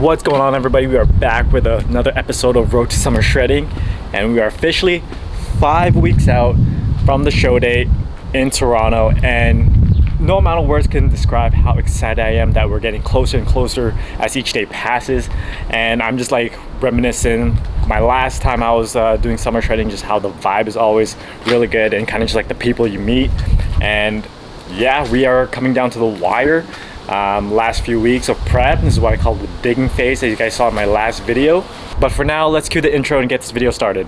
What's going on, everybody? We are back with another episode of Road to Summer Shredding, and we are officially 5 weeks out from the show date in Toronto, and no amount of words can describe how excited I am that we're getting closer and closer as each day passes. And I'm just like reminiscing my last time I was doing summer shredding, just how the vibe is always really good and kind of just like the people you meet. And yeah, we are coming down to the wire. Last few weeks of prep. This is what I call the digging phase, as you guys saw in my last video. But for now, let's cue the intro and get this video started.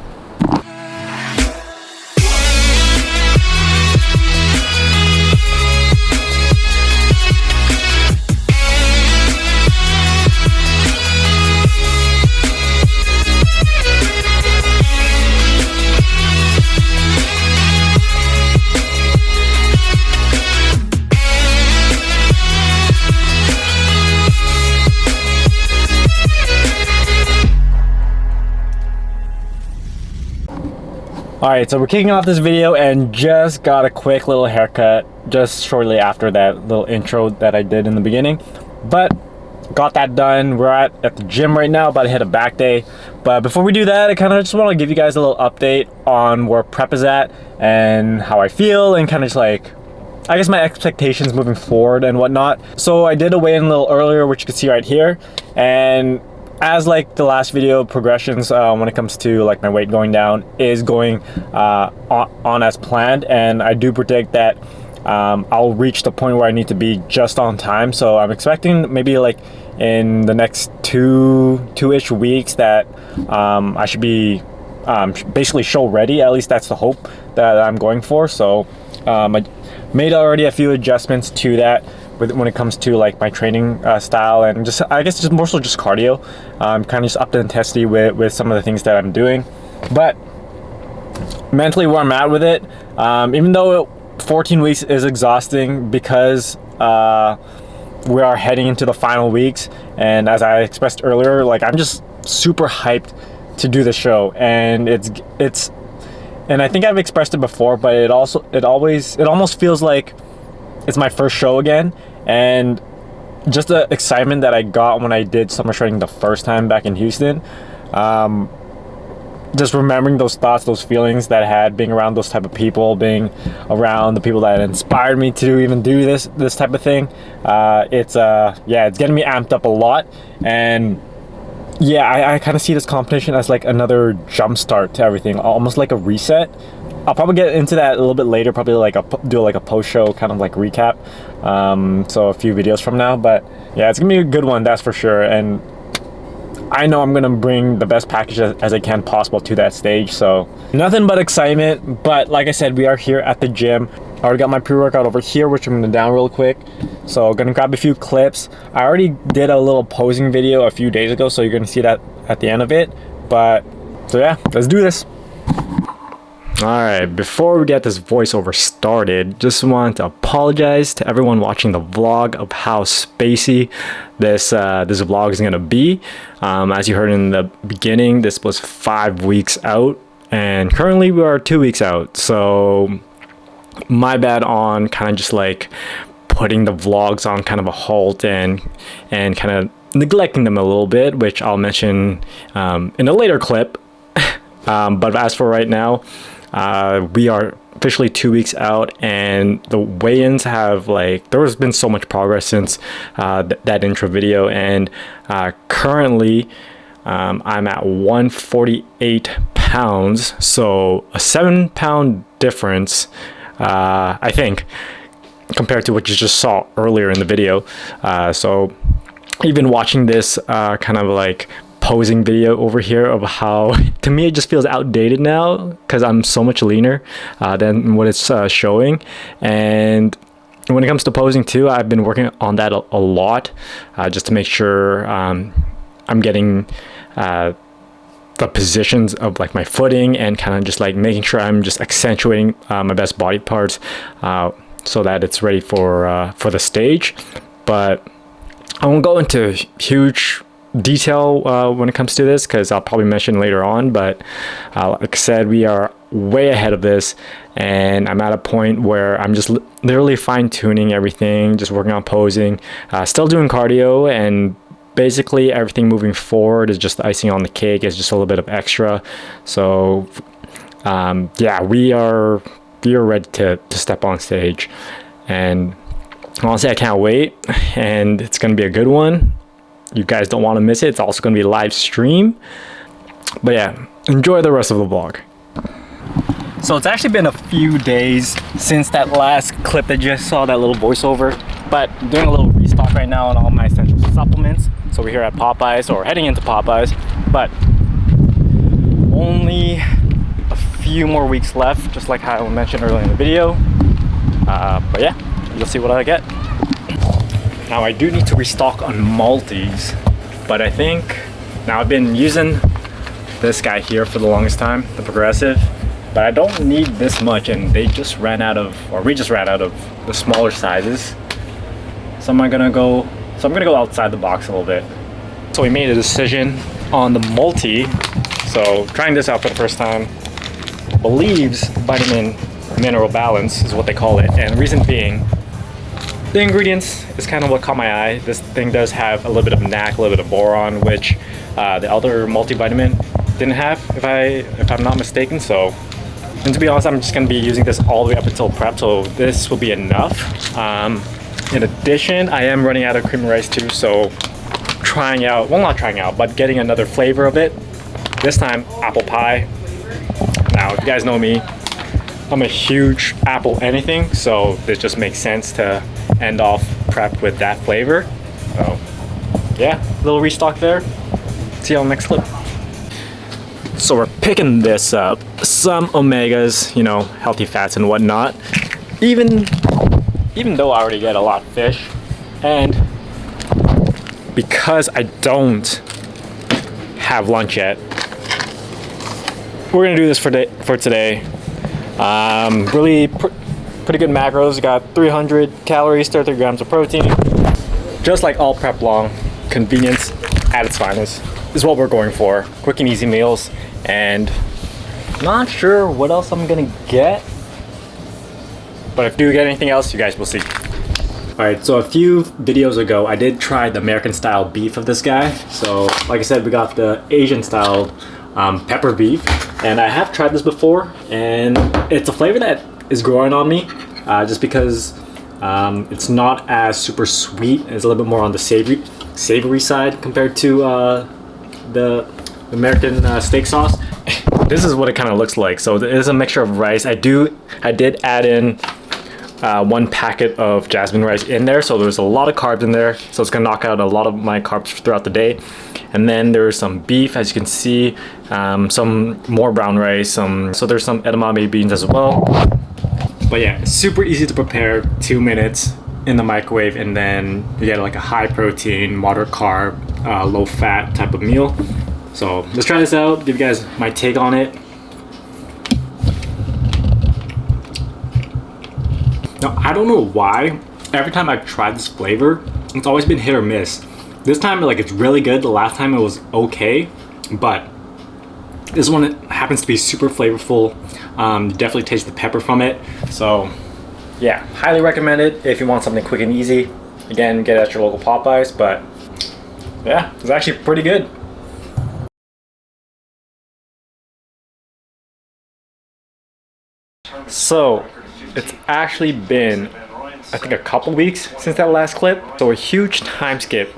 Alright, so we're kicking off this video and just got a quick little haircut just shortly after that little intro that I did in the beginning. But got that done. We're at the gym right now, about to hit a back day. But before we do that, I kind of just want to give you guys a little update on where prep is at and how I feel and kind of just like, I guess, my expectations moving forward and whatnot. So I did a weigh-in a little earlier, which you can see right here. And as like the last video progressions, when it comes to like my weight going down is going on as planned, and I do predict that I'll reach the point where I need to be just on time. So I'm expecting maybe like in the next two-ish weeks that I should be basically show ready. At least that's the hope that I'm going for. So I made already a few adjustments to that when it comes to like my training style, and just I guess just more so just cardio. Kind of just up the intensity with some of the things that I'm doing. But mentally where I'm at with it, even though 14 weeks is exhausting because we are heading into the final weeks, and as I expressed earlier, like I'm just super hyped to do the show, and it's and I think I've expressed it before, but it almost feels like it's my first show again. And just the excitement that I got when I did summer shredding the first time back in Houston, just remembering those thoughts, those feelings that I had being around those type of people, being around the people that inspired me to even do this type of thing, it's getting me amped up a lot. And yeah, I kind of see this competition as like another jump start to everything, almost like a reset. I'll probably get into that a little bit later, probably like do like a post-show kind of like recap, so a few videos from now. But yeah, it's gonna be a good one, that's for sure. And I know I'm gonna bring the best package as I can possible to that stage, so nothing but excitement. But like I said, we are here at the gym. I already got my pre-workout over here, which I'm gonna down real quick. So gonna grab a few clips. I already did a little posing video a few days ago, so you're gonna see that at the end of it. But so yeah, let's do this. Alright, before we get this voiceover started, just want to apologize to everyone watching the vlog of how spacey this vlog is going to be. As you heard in the beginning, this was 5 weeks out, and currently we are 2 weeks out. So my bad on kind of just like putting the vlogs on kind of a halt and kind of neglecting them a little bit, which I'll mention in a later clip. But as for right now, we are officially 2 weeks out, and the weigh-ins have there's been so much progress since that intro video, and currently I'm at 148 pounds, so a 7-pound difference, I think, compared to what you just saw earlier in the video. So even watching this kind of like posing video over here of how, to me, it just feels outdated now because I'm so much leaner than what it's showing. And when it comes to posing too, I've been working on that a lot, just to make sure I'm getting the positions of like my footing, and kind of just like making sure I'm just accentuating my best body parts, so that it's ready for the stage. But I won't go into huge detail when it comes to this, because I'll probably mention later on. But like I said, we are way ahead of this, and I'm at a point where I'm just literally fine-tuning everything, just working on posing, still doing cardio, and basically everything moving forward is just icing on the cake. It's just a little bit of extra. So yeah, we are ready to step on stage, and honestly I can't wait, and it's gonna be a good one. You guys don't want to miss it. It's also gonna be a live stream. But yeah, enjoy the rest of the vlog. So it's actually been a few days since that last clip that you just saw, that little voiceover, but I'm doing a little restock right now on all my essential supplements. So we're here at Popeyes, or heading into Popeyes, but only a few more weeks left, just like how I mentioned earlier in the video. But yeah, you'll see what I get. Now I do need to restock on multis, but I think, now I've been using this guy here for the longest time, the Progressive, but I don't need this much, and they just ran out of, or we just ran out of the smaller sizes. So I'm gonna go outside the box a little bit. So we made a decision on the multi. So trying this out for the first time. Believes vitamin mineral balance is what they call it, and the reason being, the ingredients is kind of what caught my eye. This thing does have a little bit of NAC, a little bit of boron, which the other multivitamin didn't have, if I'm not mistaken. So, and to be honest, I'm just gonna be using this all the way up until prep, so this will be enough. In addition, I am running out of cream rice too, so trying out, well, not trying out, but getting another flavor of it. This time, apple pie. Now, if you guys know me, I'm a huge apple anything, so this just makes sense to end off prep with that flavor. So yeah, little restock there. See you on the next clip. So we're picking this up, some omegas, you know, healthy fats and whatnot. Even though I already get a lot of fish, and because I don't have lunch yet, we're gonna do this for today. Really pretty good macros. Got 300 calories, 33 grams of protein. Just like all prep long, convenience at its finest is what we're going for. Quick and easy meals, and not sure what else I'm gonna get, but if I do get anything else, you guys will see. Alright, so a few videos ago, I did try the American style beef of this guy. So like I said, we got the Asian style pepper beef, and I have tried this before, and it's a flavor that is growing on me, just because it's not as super sweet. It's a little bit more on the savory side compared to the American steak sauce. This is what it kind of looks like. So it is a mixture of rice. I did add in 1 packet of jasmine rice in there, so there's a lot of carbs in there, so it's gonna knock out a lot of my carbs throughout the day. And then there's some beef, as you can see, some more brown rice, so there's some edamame beans as well. But yeah, super easy to prepare, 2 minutes in the microwave, and then you get like a high protein, moderate carb, low fat type of meal. So let's try this out, give you guys my take on it. Now, I don't know why, every time I've tried this flavor, it's always been hit or miss. This time, like, it's really good. The last time it was okay, but this one happens to be super flavorful. You definitely taste the pepper from it. So yeah, highly recommend it if you want something quick and easy. Again, get it at your local Popeyes, but yeah, it's actually pretty good. So it's actually been, I think, a couple weeks since that last clip, so a huge time skip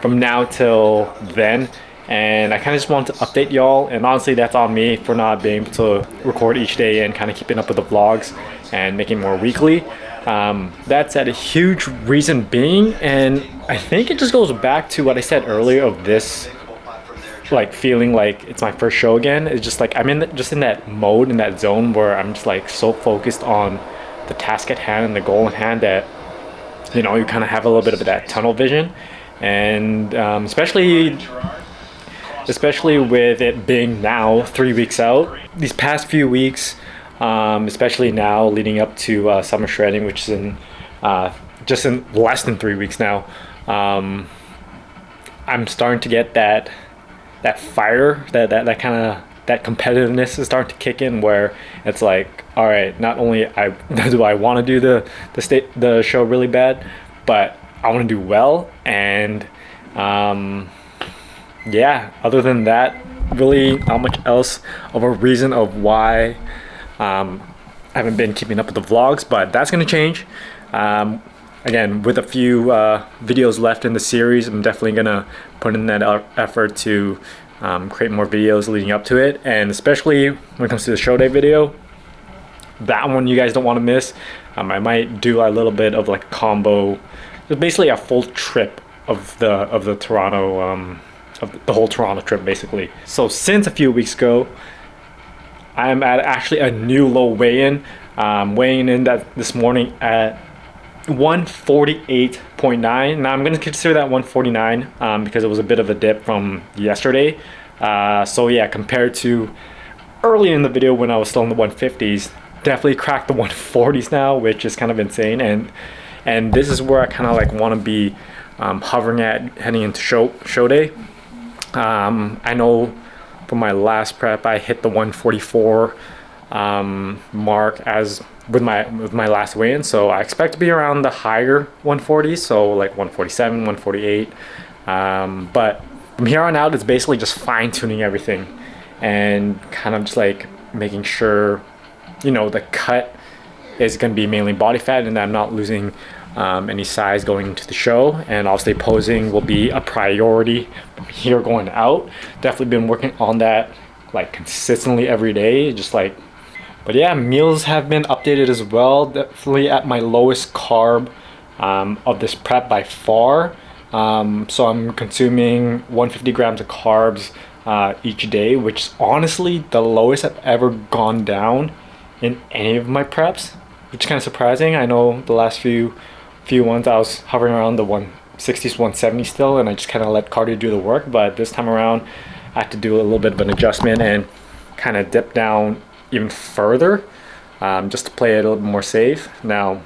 from now till then, and I kind of just wanted to update y'all, and honestly that's on me for not being able to record each day and kind of keeping up with the vlogs and making more weekly. That's a huge reason being, and I think it just goes back to what I said earlier of this, like, feeling like it's my first show again. It's just like I'm just in that mode, in that zone where I'm just like so focused on the task at hand and the goal at hand that, you know, you kind of have a little bit of that tunnel vision. And especially with it being now 3 weeks out, these past few weeks, especially now leading up to summer shredding, which is in just in less than 3 weeks now, I'm starting to get that fire, that kind of, that competitiveness is starting to kick in, where it's like, all right, not only do I want to do the show really bad, but I want to do well, and Yeah, other than that, really not much else of a reason of why I haven't been keeping up with the vlogs, but that's gonna change. Again, with a few videos left in the series, I'm definitely gonna put in that effort to create more videos leading up to it, and especially when it comes to the show day video, that one you guys don't want to miss. I might do a little bit of like a combo, just basically a full trip of the Toronto, of the whole Toronto trip basically. So since a few weeks ago, I'm at actually a new low weigh-in, weighing in that this morning at 148.9. Now I'm going to consider that 149 because it was a bit of a dip from yesterday. So yeah, compared to early in the video when I was still in the 150s, definitely cracked the 140s now, which is kind of insane. And this is where I kind of like want to be hovering at heading into show day. I know for my last prep I hit the 144 mark as with my last weigh-in, so I expect to be around the higher 140s, so like 147, 148. But from here on out, it's basically just fine-tuning everything and kind of just like making sure, you know, the cut is going to be mainly body fat and I'm not losing any size going into the show. And obviously posing will be a priority from here going out. Definitely been working on that like consistently every day, just like. But yeah, meals have been updated as well. Definitely at my lowest carb of this prep by far. So I'm consuming 150 grams of carbs each day, which is honestly the lowest I've ever gone down in any of my preps, which is kind of surprising. I know the last few ones I was hovering around the 160s, 170 still, and I just kind of let cardio do the work. But this time around, I had to do a little bit of an adjustment and kind of dip down even further, just to play it a little bit more safe now.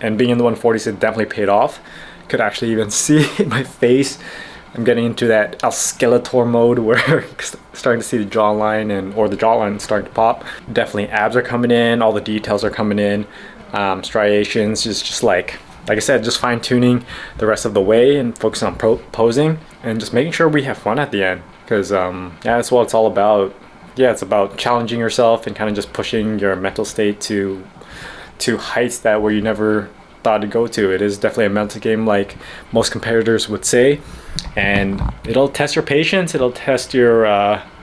And being in the 140s, it definitely paid off. Could actually even see in my face, I'm getting into that Skeletor mode where starting to see the jawline or the jawline starting to pop. Definitely abs are coming in, all the details are coming in, striations, just like I said, just fine tuning the rest of the way and focusing on posing and just making sure we have fun at the end, because yeah, that's what it's all about. Yeah, it's about challenging yourself and kind of just pushing your mental state to heights that where you never thought to go to. It is definitely a mental game, like most competitors would say, and it'll test your patience. It'll test your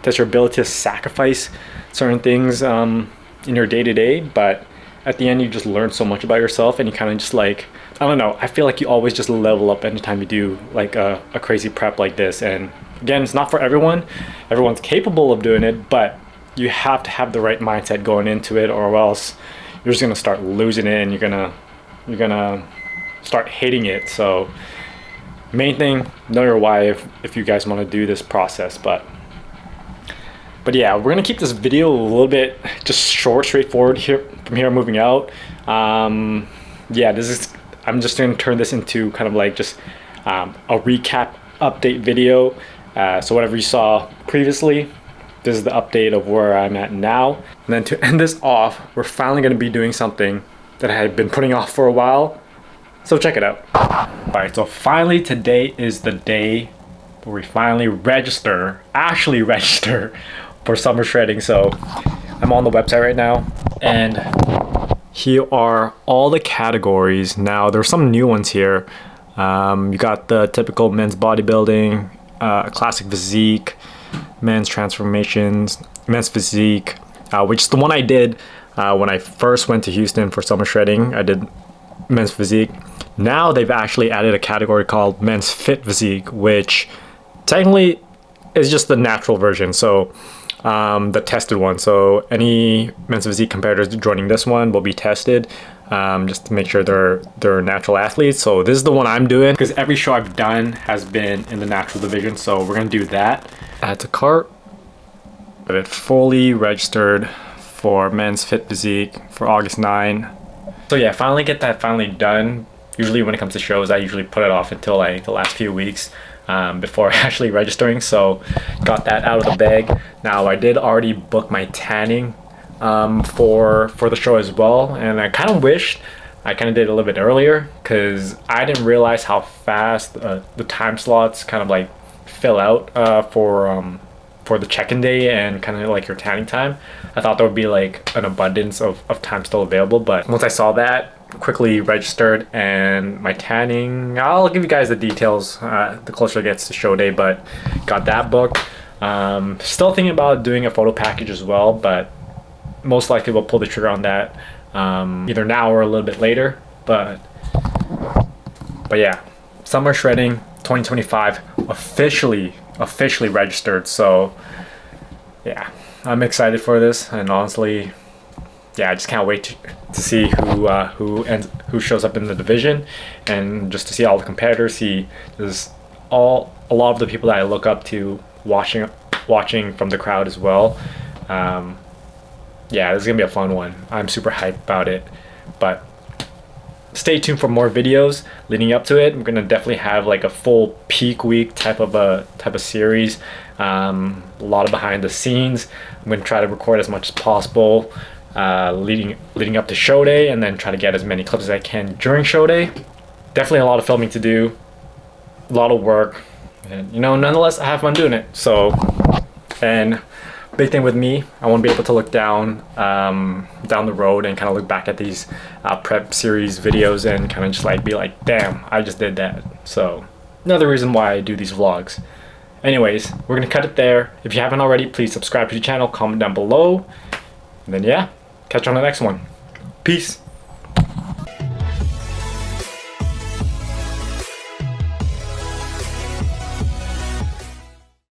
ability to sacrifice certain things in your day-to-day. But at the end, you just learn so much about yourself, and you kind of just like, I don't know, I feel like you always just level up anytime you do like a crazy prep like this. And again, it's not for everyone. Everyone's capable of doing it, but you have to have the right mindset going into it, or else you're just gonna start losing it and you're gonna start hating it. So main thing, know your why if you guys want to do this process. But yeah, we're gonna keep this video a little bit just short, straightforward here from here moving out. Yeah, I'm just gonna turn this into kind of like just a recap update video. So whatever you saw previously, this is the update of where I'm at now. And then to end this off, we're finally going to be doing something that I had been putting off for a while. So check it out. All right, so finally today is the day where we finally actually register for summer shredding. So I'm on the website right now, and here are all the categories. Now there's some new ones here. You got the typical men's bodybuilding, classic physique, men's transformations, men's physique, which is the one I did when I first went to Houston for summer shredding. I did men's physique. Now they've actually added a category called men's fit physique, which technically is just the natural version. So the tested one. So any men's physique competitors joining this one will be tested just to make sure they're natural athletes. So this is the one I'm doing because every show I've done has been in the natural division. So we're gonna do that. Add to cart. Get it fully registered for men's fit physique for August 9. So yeah, finally done. Usually when it comes to shows, I usually put it off until like the last few weeks before actually registering. So got that out of the bag. Now I did already book my tanning for the show as well, and I kind of wished I kind of did it a little bit earlier because I didn't realize how fast the time slots kind of like fill out for the check-in day and kind of like your tanning time. I thought there would be like an abundance of time still available, but once I saw that, quickly registered, and my tanning, I'll give you guys the details the closer it gets to show day, but got that booked. Still thinking about doing a photo package as well, but most likely we'll pull the trigger on that either now or a little bit later. But yeah, summer shredding 2025 officially registered. So yeah, I'm excited for this, and honestly, yeah, I just can't wait to see who shows up in the division, and just to see all the competitors. See, there's a lot of the people that I look up to watching from the crowd as well. Yeah, this is gonna be a fun one. I'm super hyped about it, but stay tuned for more videos leading up to it. I'm gonna definitely have like a full peak week type of series. A lot of behind the scenes. I'm gonna try to record as much as possible leading up to show day, and then try to get as many clips as I can during show day. Definitely a lot of filming to do, a lot of work, and nonetheless I have fun doing it. So, and big thing with me, I want to be able to look down the road and kind of look back at these prep series videos and kind of just like be like, damn, I just did that. So another reason why I do these vlogs. Anyways, we're gonna cut it there. If you haven't already, please subscribe to the channel, comment down below, and then yeah, catch you on the next one. Peace.